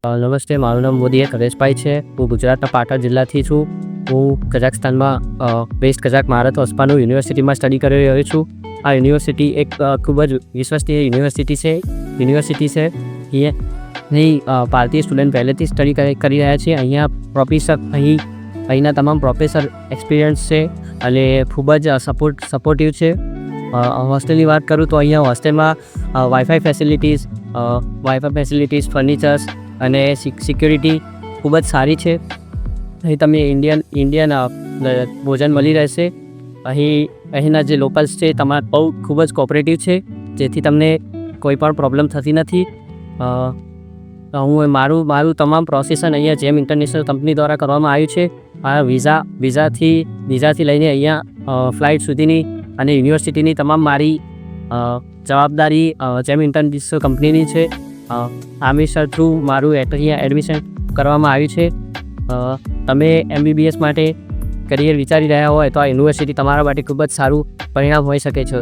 નમસ્તે, મારું નામ મોદી કરેશભાઈ છે. હું ગુજરાતના પાટણ જિલ્લાથી છું. હું કઝાકસ્તાનમાં વેસ્ટ કઝાક મહારાત ઓસ્પાનો યુનિવર્સિટીમાં સ્ટડી કરી રહ્યો છું. આ યુનિવર્સિટી એક ખૂબ જ વિશ્વસનીય યુનિવર્સિટી છે. અહીં ભારતીય સ્ટુડન્ટ પહેલેથી સ્ટડી કરી રહ્યા છે. અહીંના તમામ પ્રોફેસર એક્સપિરિયન્સ છે અને ખૂબ જ સપોર્ટિવ છે. હોસ્ટેલની વાત કરું તો અહીંયા હોસ્ટેલમાં વાઈફાઈ ફેસિલિટીઝ, ફર્નિચર્સ અને સિક્યુરિટી ખૂબ જ સારી છે. અહીં તમને ઇન્ડિયન ભોજન મળી રહેશે. અહીંના જે લોકલ્સ છે બહુ ખૂબ જ કોઓપરેટિવ છે, જેથી તમને કોઈ પણ પ્રોબ્લેમ થતી નથી. મારું તમામ પ્રોસેસન અહીંયા જેમ ઇન્ટરનેશનલ કંપની દ્વારા કરવામાં આવ્યું છે. આ વિઝાથી લઈને અહીંયા ફ્લાઇટ સુધીની અને યુનિવર્સિટીની તમામ મારી જવાબદારી જેમ ઇન્ટરનેશનલ કંપનીની છે. આમિર થ્રુ મારું અહીંયા એડમિશન કરવામાં આવ્યું છે. તમે MBBS માટે કરિયર વિચારી રહ્યા હોય તો આ યુનિવર્સિટી તમારા માટે ખૂબ જ સારું પરિણામ હોઈ શકે છે.